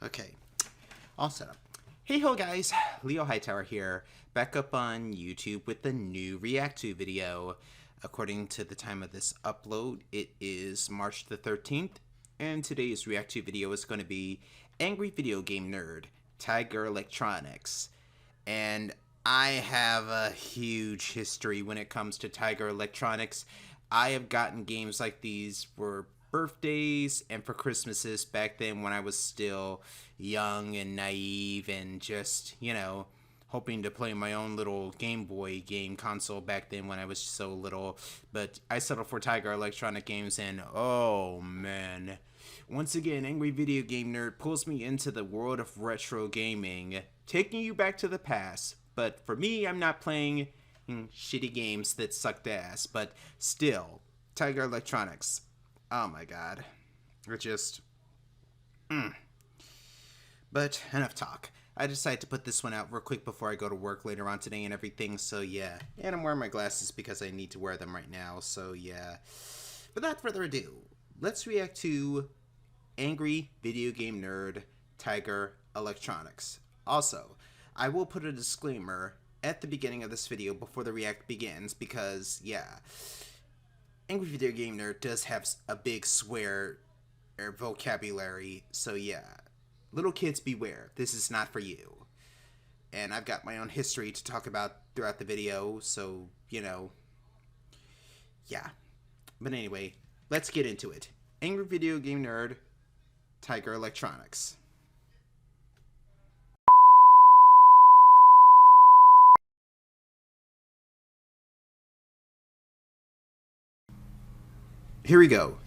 Okay, all set up. Hey ho guys, LeoHightower here, back up on YouTube with the new React to video. According to the time of this upload, it is March the 13th, and today's React to video is going to be Angry Video Game Nerd, Tiger Electronics. And I have a huge history when it comes to Tiger Electronics. I have gotten games like these for birthdays and for Christmases back then when I was still young and naive and just, hoping to play my own little Game Boy game console back then when I was so little. But I settled for Tiger Electronic games, and oh man. Once again, Angry Video Game Nerd pulls me into the world of retro gaming, taking you back to the past. But for me, I'm not playing shitty games that sucked ass, but still, Tiger Electronics. Oh my god. But enough talk. I decided to put this one out real quick before I go to work later on today and everything, so yeah. And I'm wearing my glasses because I need to wear them right now, so yeah. Without further ado, let's react to Angry Video Game Nerd, Tiger Electronics. Also, I will put a disclaimer at the beginning of this video before the react begins because, yeah, Angry Video Game Nerd does have a big swear vocabulary, so yeah. Little kids beware, this is not for you. And I've got my own history to talk about throughout the video, so, yeah. But anyway, let's get into it. Angry Video Game Nerd, Tiger Electronics. Here we go.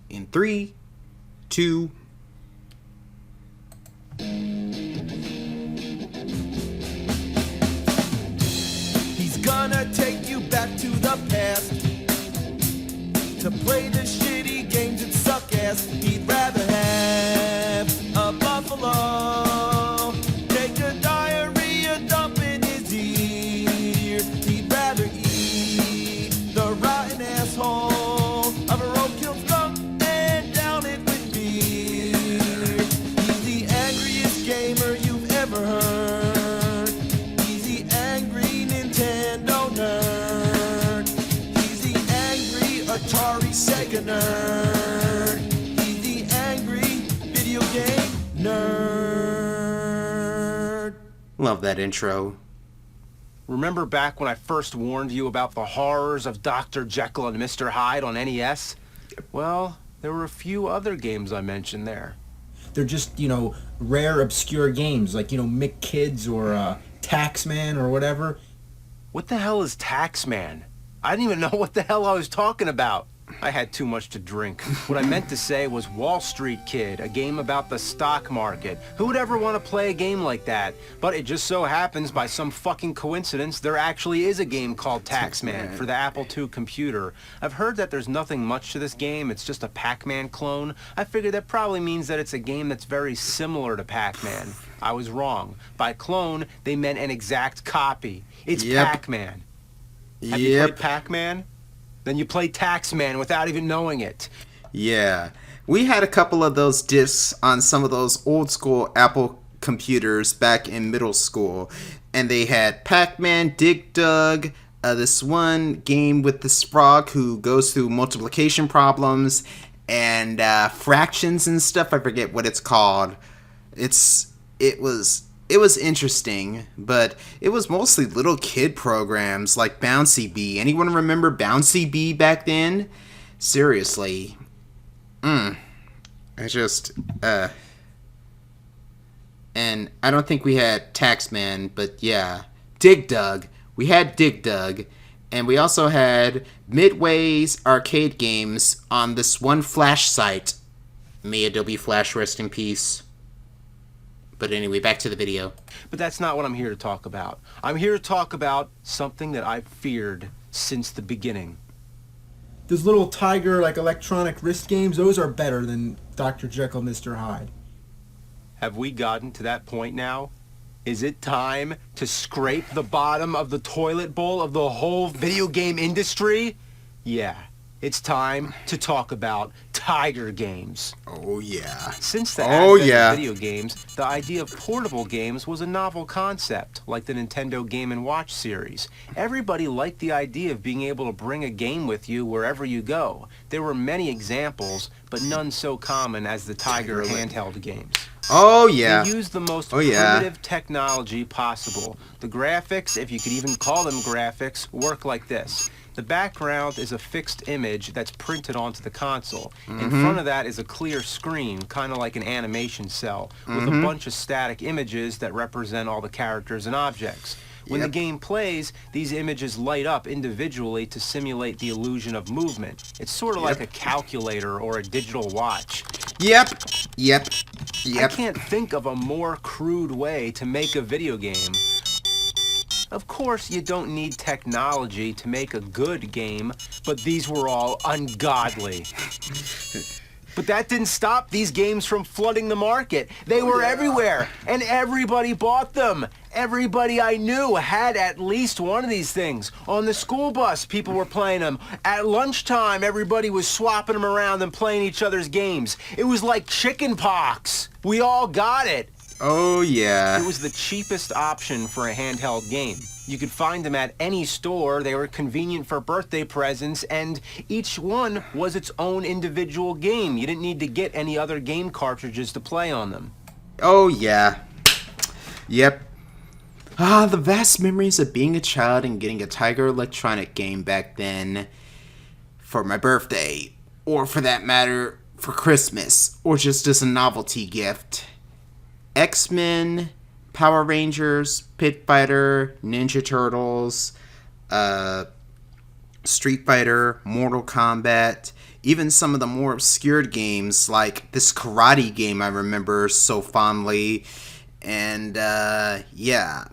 In 3, 2. He's gonna take you back to the past to play the shitty games that suck ass. He'd rather have a buffalo take a diarrhea dump in his ear. He'd rather eat the rotten asshole of a roadkill skunk and down it with beer. He's the angriest gamer you've ever heard. He's the angry Nintendo nerd. He's the angry Atari Sega nerd. He's the angry video game nerd. Love that intro. Remember back when I first warned you about the horrors of Dr. Jekyll and Mr. Hyde on NES? Well, there were a few other games I mentioned there. They're just, rare, obscure games, like, Mick Kids or Taxman or whatever. What the hell is Taxman? I didn't even know what the hell I was talking about. I had too much to drink. What I meant to say was Wall Street Kid, a game about the stock market. Who would ever want to play a game like that? But it just so happens, by some fucking coincidence, there actually is a game called Taxman for the Apple II computer. I've heard that there's nothing much to this game, it's just a Pac-Man clone. I figured that probably means that it's a game that's very similar to Pac-Man. I was wrong. By clone, they meant an exact copy. It's Pac-Man. Have you played Pac-Man? Then you play Taxman without even knowing it. Yeah. We had a couple of those discs on some of those old school Apple computers back in middle school. And they had Pac-Man Dig Dug, this one game with this frog who goes through multiplication problems and fractions and stuff. I forget what it's called. It was interesting, but it was mostly little kid programs like Bouncy Bee. Anyone remember Bouncy Bee back then? Seriously. And I don't think we had Taxman, but yeah. Dig Dug. We had Dig Dug. And we also had Midway's arcade games on this one Flash site. May Adobe Flash rest in peace. But anyway, back to the video. But that's not what I'm here to talk about. I'm here to talk about something that I've feared since the beginning. Those little Tiger, electronic wrist games, those are better than Dr. Jekyll, Mr. Hyde. Have we gotten to that point now? Is it time to scrape the bottom of the toilet bowl of the whole video game industry? Yeah, it's time to talk about Tiger games. Oh, yeah. Since the advent yeah. of video games, the idea of portable games was a novel concept, like the Nintendo Game & Watch series. Everybody liked the idea of being able to bring a game with you wherever you go. There were many examples, but none so common as the Tiger handheld games. Oh, yeah. They used the most Oh, yeah. primitive technology possible. The graphics, if you could even call them graphics, work like this. The background is a fixed image that's printed onto the console. In front of that is a clear screen, kind of like an animation cell, with a bunch of static images that represent all the characters and objects. When the game plays, these images light up individually to simulate the illusion of movement. It's sort of like a calculator or a digital watch. Yep. I can't think of a more crude way to make a video game. Of course, you don't need technology to make a good game, but these were all ungodly. But that didn't stop these games from flooding the market. They were everywhere, and everybody bought them. Everybody I knew had at least one of these things. On the school bus, people were playing them. At lunchtime, everybody was swapping them around and playing each other's games. It was like chicken pox. We all got it. Oh, yeah. It was the cheapest option for a handheld game. You could find them at any store, they were convenient for birthday presents, and each one was its own individual game. You didn't need to get any other game cartridges to play on them. Oh, yeah. Yep. The vast memories of being a child and getting a Tiger Electronic game back then for my birthday, or for that matter, for Christmas, or just as a novelty gift. X-Men, Power Rangers, Pit Fighter, Ninja Turtles, Street Fighter, Mortal Kombat, even some of the more obscure games like this karate game I remember so fondly. And yeah,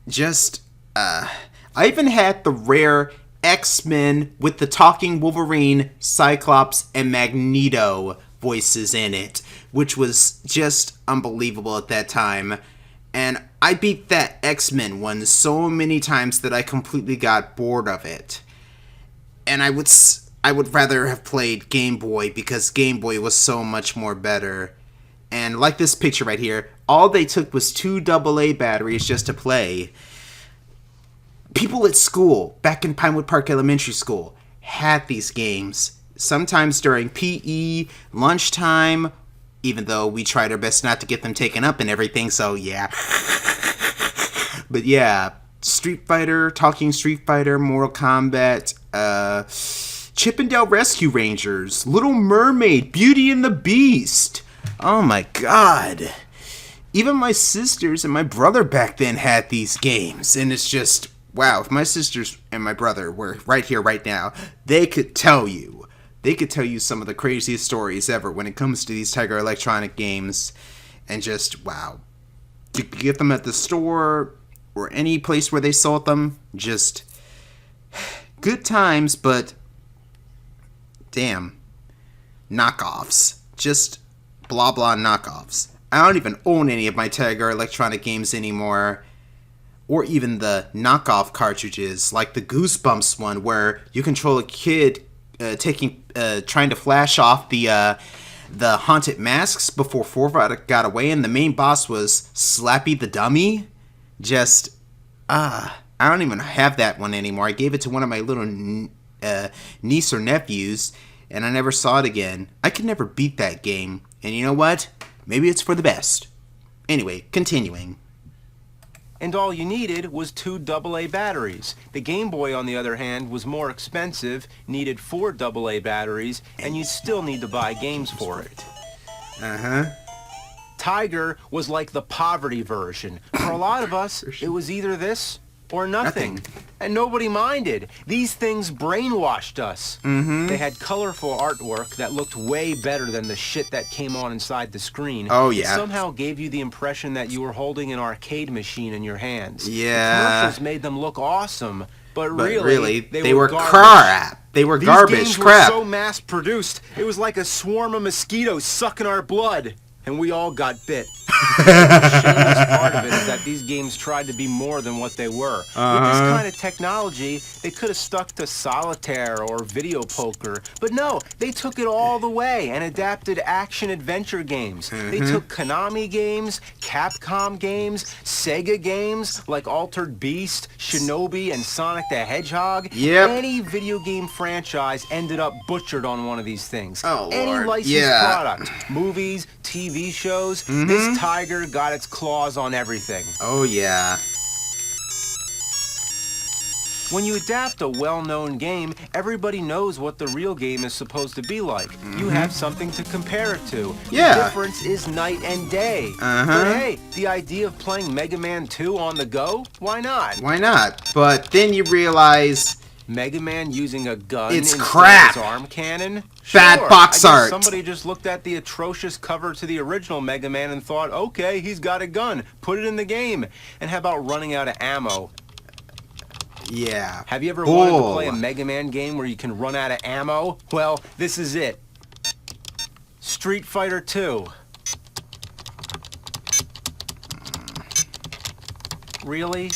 just I even had the rare X-Men with the talking Wolverine, Cyclops, and Magneto voices in it, which was just unbelievable at that time. And I beat that X-Men one so many times that I completely got bored of it. And I would rather have played Game Boy because Game Boy was so much more better. And like this picture right here, all they took was 2 AA batteries just to play. People at school, back in Pinewood Park Elementary School, had these games. Sometimes during PE, lunchtime, even though we tried our best not to get them taken up and everything, so yeah. But yeah, Street Fighter, Talking Street Fighter, Mortal Kombat, Chippendale Rescue Rangers, Little Mermaid, Beauty and the Beast. Oh my god. Even my sisters and my brother back then had these games, and it's just, wow, if my sisters and my brother were right here, right now, they could tell you some of the craziest stories ever when it comes to these Tiger Electronic games. And just, wow. You could get them at the store or any place where they sold them. Just good times, but damn. Knockoffs. Just blah blah knockoffs. I don't even own any of my Tiger Electronic games anymore. Or even the knockoff cartridges, like the Goosebumps one, where you control a kid trying to flash off the haunted masks before Forvat got away, and the main boss was Slappy the Dummy. Just, I don't even have that one anymore. I gave it to one of my little niece or nephews, and I never saw it again. I could never beat that game, and you know what? Maybe it's for the best. Anyway, continuing. And all you needed was 2 AA batteries. The Game Boy, on the other hand, was more expensive, needed 4 AA batteries, and you'd still need to buy games for it. Tiger was like the poverty version. For a lot of us, it was either this or nothing. And nobody minded. These things brainwashed us. They had colorful artwork that looked way better than the shit that came on inside the screen. Oh, yeah. It somehow gave you the impression that you were holding an arcade machine in your hands. Yeah. The commercials made them look awesome, but really they were garbage. crap. They were garbage These games crap. were so mass-produced, it was like a swarm of mosquitoes sucking our blood, and we all got bit. The shameless part of it is that these games tried to be more than what they were. With this kind of technology, they could have stuck to solitaire or video poker, but no, they took it all the way and adapted action-adventure games. They took Konami games, Capcom games, Sega games like Altered Beast, Shinobi, and Sonic the Hedgehog. Yep. Any video game franchise ended up butchered on one of these things. Oh, Any Lord. licensed Yeah. product, movies, TV shows, this tiger got its claws on everything. Oh, yeah. When you adapt a well-known game, everybody knows what the real game is supposed to be like. You have something to compare it to. Yeah. The difference is night and day. But hey, the idea of playing Mega Man 2 on the go? Why not? Why not? But then you realize Mega Man using a gun It's instead crap. of his arm cannon? Bad Sure, box I guess art. Somebody just looked at the atrocious cover to the original Mega Man and thought, okay, he's got a gun. Put it in the game. And how about running out of ammo? yeah. Have you ever wanted to play a Bull. Mega Man game where you can run out of ammo? Well, this is it. Street Fighter 2. Really?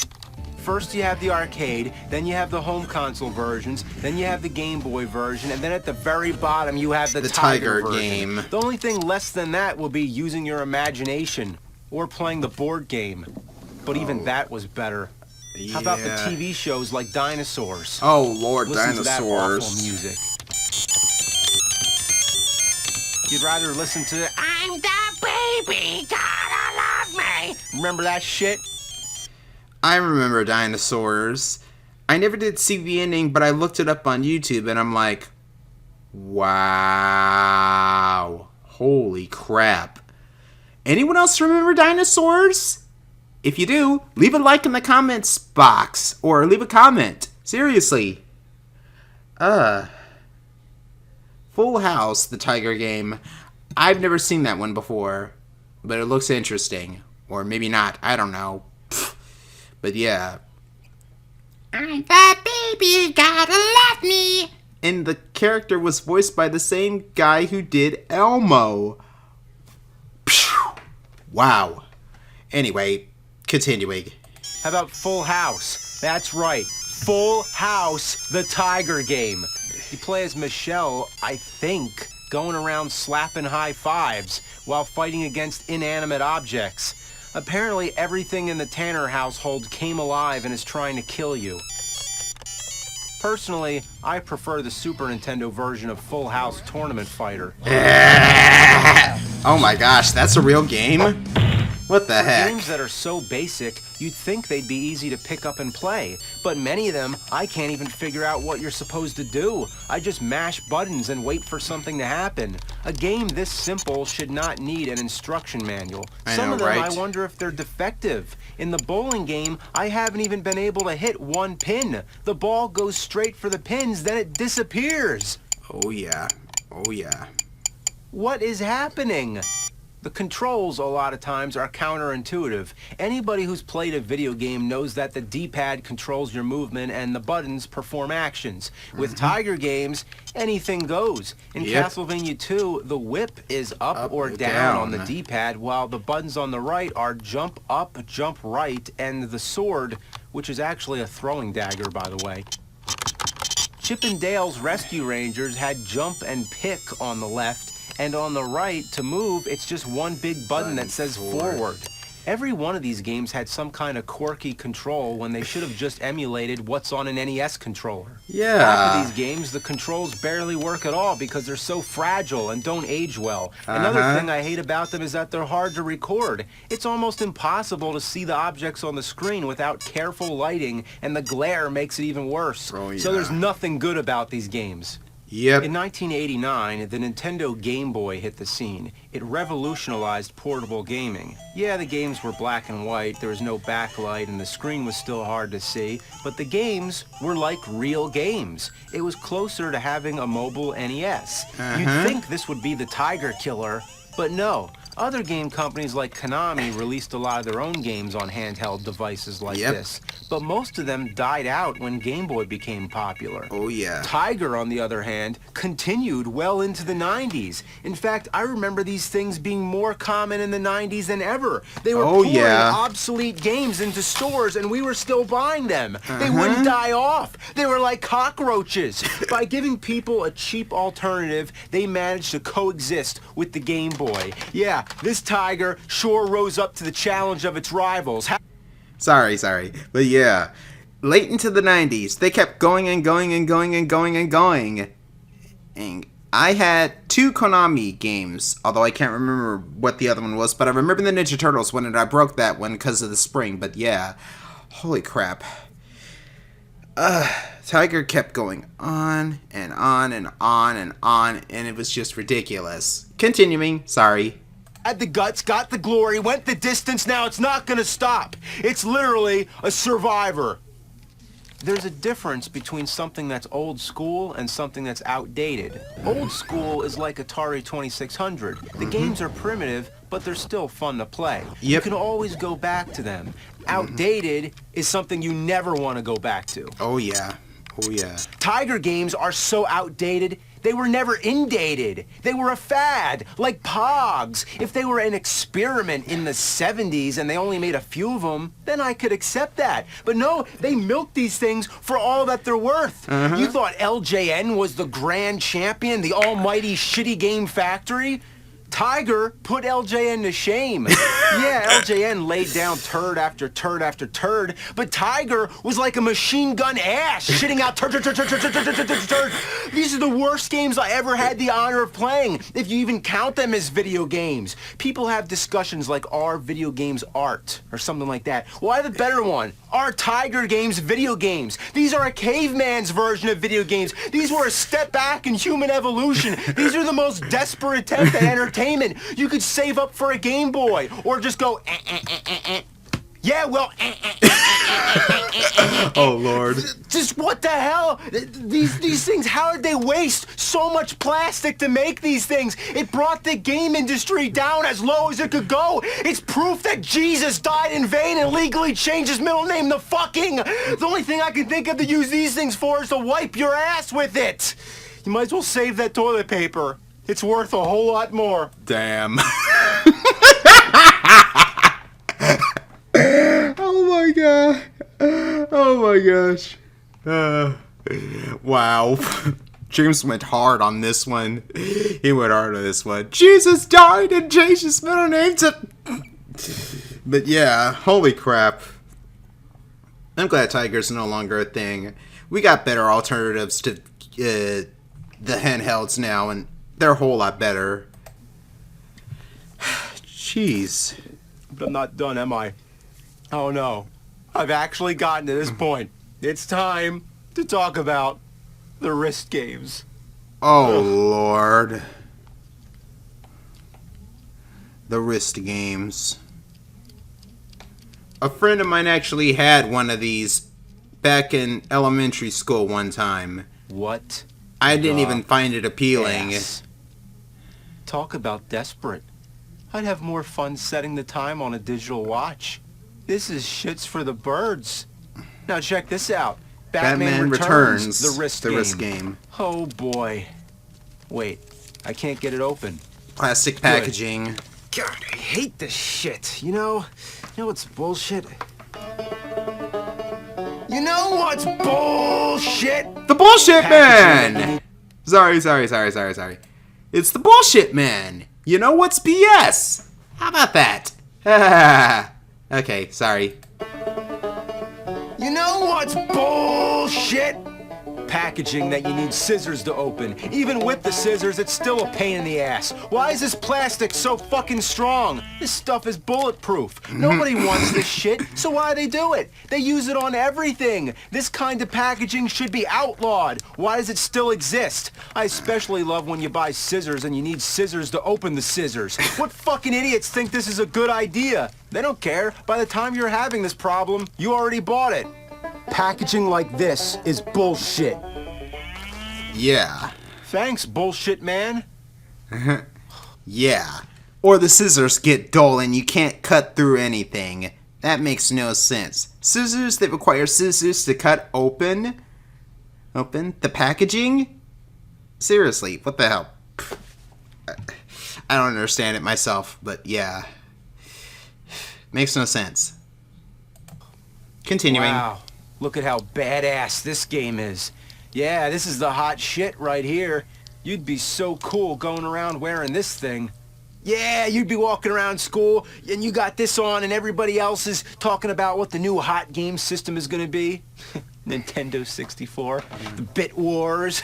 First you have the arcade, then you have the home console versions, then you have the Game Boy version, and then at the very bottom you have the Tiger version. game. The only thing less than that will be using your imagination or playing the board game. But even that was better. How about the Yeah. TV shows like Dinosaurs? Oh, Lord, Listen to that awful Dinosaurs. music. You'd rather listen to I'm the baby, gotta love me. Remember that shit? I remember Dinosaurs. I never did see the ending, but I looked it up on YouTube, and I'm like, wow. Holy crap. Anyone else remember Dinosaurs? If you do, leave a like in the comments box, or leave a comment. Seriously. Full House, the Tiger game. I've never seen that one before, but it looks interesting. Or maybe not, I don't know. But yeah. I'm the baby, gotta love me. And the character was voiced by the same guy who did Elmo. Phew. Wow. Anyway, continuing. How about Full House? That's right. Full House, the Tiger game. You play as Michelle, I think, going around slapping high fives while fighting against inanimate objects. Apparently, everything in the Tanner household came alive and is trying to kill you. Personally, I prefer the Super Nintendo version of Full House Tournament Fighter. Oh my gosh, that's a real game? What the heck? Games that are so basic, you'd think they'd be easy to pick up and play. But many of them, I can't even figure out what you're supposed to do. I just mash buttons and wait for something to happen. A game this simple should not need an instruction manual. Some know, of them, right? I wonder if they're defective. In the bowling game, I haven't even been able to hit one pin. The ball goes straight for the pins, then it disappears. Oh yeah. Oh yeah. What is happening? The controls, a lot of times, are counterintuitive. Anybody who's played a video game knows that the D-pad controls your movement and the buttons perform actions. With Tiger games, anything goes. In Yep. Castlevania 2, the whip is up or down on the D-pad, while the buttons on the right are jump up, jump right, and the sword, which is actually a throwing dagger, by the way. Chip and Dale's Rescue Rangers had jump and pick on the left, and on the right, to move, it's just one big button that says forward. Every one of these games had some kind of quirky control when they should have just emulated what's on an NES controller. Yeah. Half of these games, the controls barely work at all because they're so fragile and don't age well. Another thing I hate about them is that they're hard to record. It's almost impossible to see the objects on the screen without careful lighting, and the glare makes it even worse. Oh, yeah. So there's nothing good about these games. Yep. In 1989, the Nintendo Game Boy hit the scene. It revolutionized portable gaming. Yeah, the games were black and white, there was no backlight, and the screen was still hard to see, but the games were like real games. It was closer to having a mobile NES. You'd think this would be the Tiger Killer, but no. Other game companies like Konami released a lot of their own games on handheld devices like this, but most of them died out when Game Boy became popular. Oh yeah. Tiger, on the other hand, continued well into the 90s. In fact, I remember these things being more common in the 90s than ever. They were pouring obsolete games into stores and we were still buying them. They wouldn't die off. They were like cockroaches. By giving people a cheap alternative, they managed to coexist with the Game Boy. Yeah, this Tiger sure rose up to the challenge of its rivals. Sorry. But yeah, late into the 90s, they kept going and going and going and going and going. And I had 2 Konami games, although I can't remember what the other one was, but I remember the Ninja Turtles one, and I broke that one because of the spring. But yeah, holy crap. Tiger kept going on and on and on and on, and it was just ridiculous. Continuing, sorry. Had the guts, got the glory, went the distance, now it's not gonna stop. It's literally a survivor. There's a difference between something that's old school and something that's outdated. Old school is like Atari 2600. The games are primitive, but they're still fun to play. You can always go back to them. Outdated is something you never want to go back to. Oh yeah. Tiger games are so outdated, they were never indated. They were a fad, like Pogs. If they were an experiment in the 70s and they only made a few of them, then I could accept that. But no, they milked these things for all that they're worth. You thought LJN was the grand champion, the almighty shitty game factory? Tiger put LJN to shame. Yeah, LJN laid down turd after turd after turd, but Tiger was like a machine gun ass, shitting out turd. These are the worst games I ever had the honor of playing, if you even count them as video games. People have discussions like, are video games art, or something like that. Well, I have a better one. Are Tiger games video games? These are a caveman's version of video games. These were a step back in human evolution. These are the most desperate attempt at entertainment you could save up for a Game Boy, or just go yeah, well oh Lord. Just what the hell? These things, how did they waste so much plastic to make these things? It brought the game industry down as low as it could go. It's proof that Jesus died in vain and legally changed his middle name to fucking. The only thing I can think of to use these things for is to wipe your ass with it. You might as well save that toilet paper. It's worth a whole lot more. Damn. Oh my god. Oh my gosh. Wow. James went hard on this one. He went hard on this one. Jesus died and changed his middle name to... But yeah, holy crap. I'm glad Tiger's no longer a thing. We got better alternatives to the handhelds now, and they're a whole lot better. Jeez. But I'm not done, am I? Oh no. I've actually gotten to this point. It's time to talk about the wrist games. Oh, Lord. The wrist games. A friend of mine actually had one of these back in elementary school one time. What? I didn't even find it appealing. Talk about desperate. I'd have more fun setting the time on a digital watch. This is shits for the birds. Now check this out. Batman Returns, the wrist game. Oh boy. Wait, I can't get it open. Plastic packaging. God, I hate this shit. You know what's bullshit? You know what's bullshit? The Bullshit Man! Sorry. It's the Bullshit Man. You know what's BS? How about that? Okay, sorry. You know what's bullshit? Packaging that you need scissors to open. Even with the scissors, it's still a pain in the ass. Why is this plastic so fucking strong? This stuff is bulletproof. Nobody wants this shit, so why do they do it? They use it on everything. This kind of packaging should be outlawed. Why does it still exist? I especially love when you buy scissors and you need scissors to open the scissors. What fucking idiots think this is a good idea? They don't care. By the time you're having this problem, you already bought it. Packaging like this is bullshit. Yeah. Thanks, bullshit man. Yeah. Or the scissors get dull and you can't cut through anything. That makes no sense. Scissors that require scissors to cut open the packaging? Seriously, what the hell? I don't understand it myself, but yeah. Makes no sense. Continuing. Wow, look at how badass this game is. Yeah, this is the hot shit right here. You'd be so cool going around wearing this thing. Yeah, you'd be walking around school and you got this on and everybody else is talking about what the new hot game system is gonna be. Nintendo 64, the Bit Wars.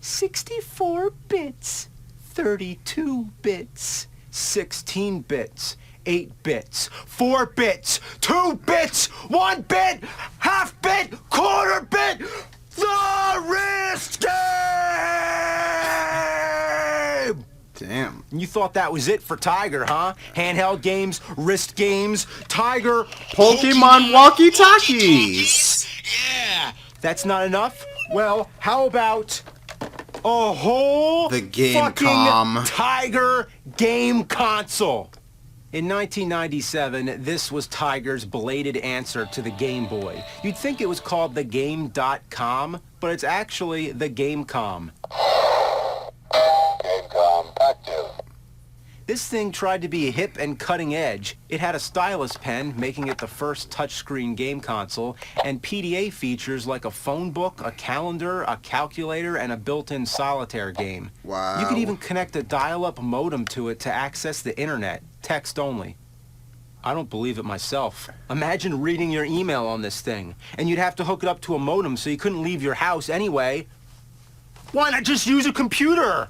64 bits, 32 bits, 16 bits, 8 bits, 4 bits, 2 bits, 1 bit, half bit, quarter bit, the wrist game! Damn. You thought that was it for Tiger, huh? Handheld games, wrist games, Tiger, Pokemon walkie-talkies! Yeah! That's not enough? Well, how about a whole The Game fucking Com. Tiger game console? In 1997, this was Tiger's belated answer to the Game Boy. You'd think it was called the Game.com, but it's actually the Gamecom. Gamecom active. This thing tried to be hip and cutting edge. It had a stylus pen, making it the first touchscreen game console, and PDA features like a phone book, a calendar, a calculator, and a built-in solitaire game. Wow. You could even connect a dial-up modem to it to access the internet, text only. I don't believe it myself. Imagine reading your email on this thing, and you'd have to hook it up to a modem so you couldn't leave your house anyway. Why not just use a computer?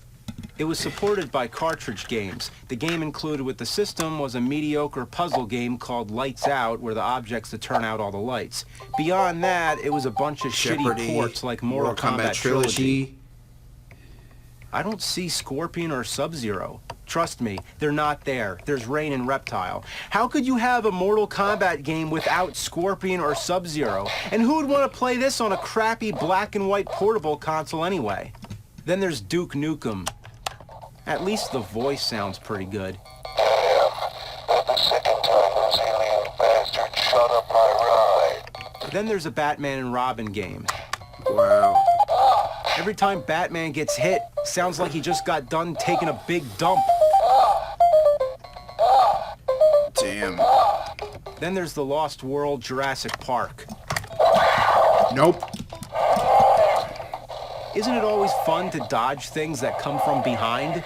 It was supported by cartridge games. The game included with the system was a mediocre puzzle game called Lights Out, where the objects to turn out all the lights. Beyond that, it was a bunch of Jeopardy, shitty ports like Mortal Kombat Trilogy. I don't see Scorpion or Sub-Zero. Trust me, they're not there. There's Rain and Reptile. How could you have a Mortal Kombat game without Scorpion or Sub-Zero? And who would want to play this on a crappy black and white portable console anyway? Then there's Duke Nukem. At least the voice sounds pretty good. Damn. The second time those alien bastards shut up my ride. Then there's a Batman and Robin game. Wow. Every time Batman gets hit, sounds like he just got done taking a big dump. Damn. Then there's the Lost World Jurassic Park. Nope. Isn't it always fun to dodge things that come from behind?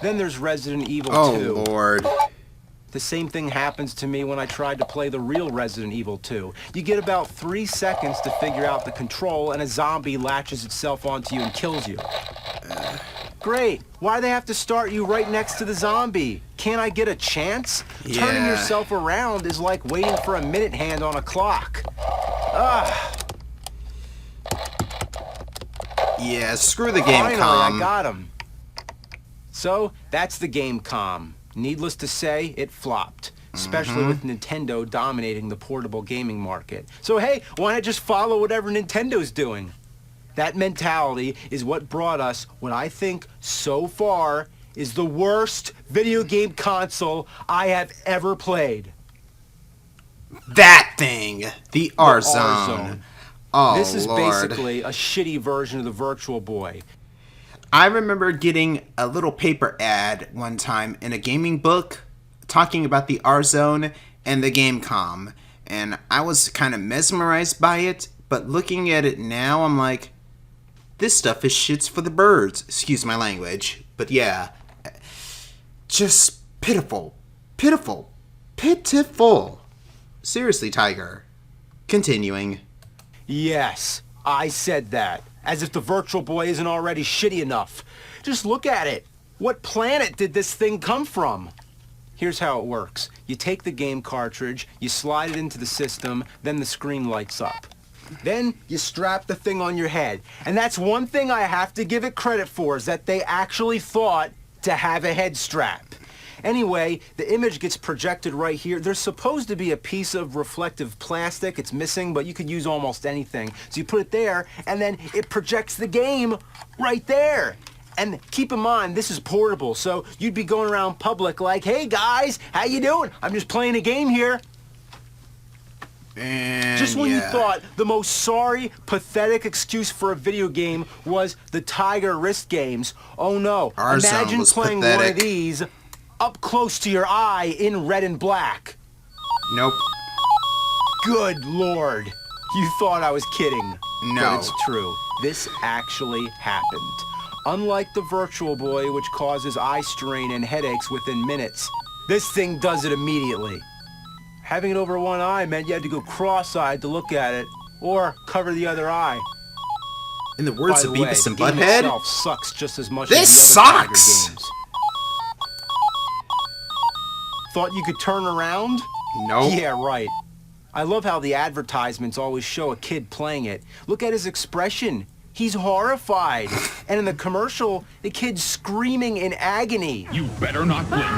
Then there's Resident Evil 2. Oh, Lord. The same thing happens to me when I tried to play the real Resident Evil 2. You get about 3 seconds to figure out the control and a zombie latches itself onto you and kills you. Great. Why do they have to start you right next to the zombie? Can't I get a chance? Turning Yeah. yourself around is like waiting for a minute hand on a clock. Ugh. Yeah, screw the Game Finally, Com. I got him. So, that's the Gamecom. Needless to say, it flopped. Especially with Nintendo dominating the portable gaming market. So hey, why not just follow whatever Nintendo's doing? That mentality is what brought us what I think, so far, is the worst video game console I have ever played. That thing. The R-Zone. R-Zone. Oh, This is Lord. basically a shitty version of the Virtual Boy. I remember getting a little paper ad one time in a gaming book talking about the R-Zone and the Gamecom, and I was kind of mesmerized by it, but looking at it now, I'm like, this stuff is shits for the birds. Excuse my language, but yeah. Just pitiful. Pitiful. Pitiful. Seriously, Tiger. Continuing. Yes, I said that. As if the Virtual Boy isn't already shitty enough. Just look at it. What planet did this thing come from? Here's how it works. You take the game cartridge, you slide it into the system, then the screen lights up. Then you strap the thing on your head. And that's one thing I have to give it credit for, is that they actually thought to have a head strap. Anyway, the image gets projected right here. There's supposed to be a piece of reflective plastic. It's missing, but you could use almost anything. So you put it there, and then it projects the game right there. And keep in mind, this is portable, so you'd be going around public like, hey guys, how you doing? I'm just playing a game here. And Just when you yeah. thought the most sorry, pathetic excuse for a video game was the Tiger wrist games, oh no, Our zone imagine was playing one pathetic. of these up close to your eye in red and black. Nope. Good Lord. You thought I was kidding. No. But it's true. This actually happened. Unlike the Virtual Boy, which causes eye strain and headaches within minutes, this thing does it immediately. Having it over one eye meant you had to go cross-eyed to look at it, or cover the other eye. In the words By of the way, Beavis and the game Butthead, itself sucks just as much this as the other Tiger sucks! games. Thought you could turn around? nope. Yeah, right. I love how the advertisements always show a kid playing it. Look at his expression. He's horrified. And in the commercial, the kid's screaming in agony. You better not blink.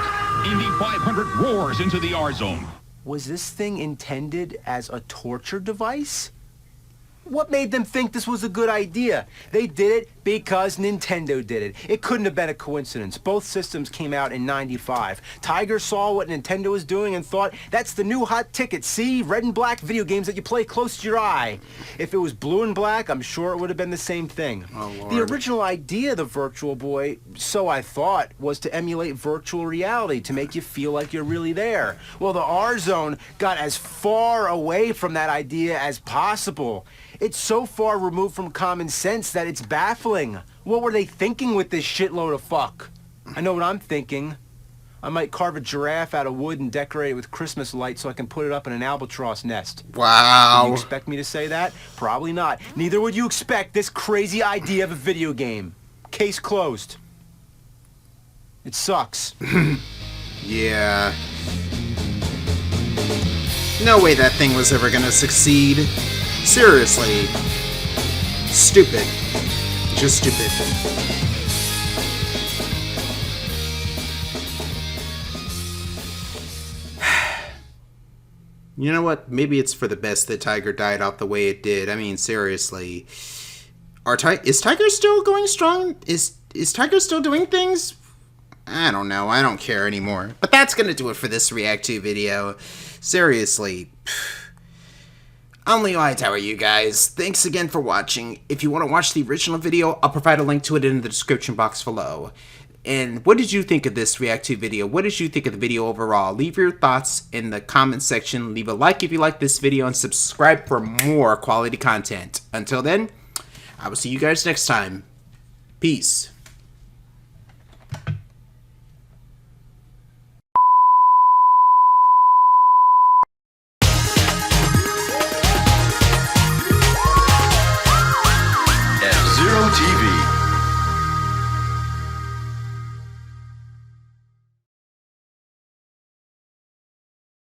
Indy 500 roars into the R zone. Was this thing intended as a torture device? What made them think this was a good idea? They did it because Nintendo did it. It couldn't have been a coincidence. Both systems came out in '95. Tiger saw what Nintendo was doing and thought, that's the new hot ticket. See? Red and black video games that you play close to your eye. If it was blue and black, I'm sure it would have been the same thing. Oh, Lord. The original idea of the Virtual Boy, so I thought, was to emulate virtual reality to make you feel like you're really there. Well, the R-Zone got as far away from that idea as possible. It's so far removed from common sense that it's baffling. What were they thinking with this shitload of fuck? I know what I'm thinking. I might carve a giraffe out of wood and decorate it with Christmas lights so I can put it up in an albatross nest. Do you Wow. expect me to say that? Probably not. Neither would you expect this crazy idea of a video game. Case closed. It sucks. Yeah. No way that thing was ever gonna succeed. Seriously. Stupid. Just stupid. You know what? Maybe it's for the best that Tiger died off the way it did. I mean, seriously. Is Tiger still going strong? Is Tiger still doing things? I don't know. I don't care anymore. But that's going to do it for this React 2 video. Seriously. I'm LeoHightower, you guys. Thanks again for watching. If you want to watch the original video, I'll provide a link to it in the description box below. And what did you think of this React 2 video? What did you think of the video overall? Leave your thoughts in the comment section. Leave a like if you like this video and subscribe for more quality content. Until then, I will see you guys next time. Peace.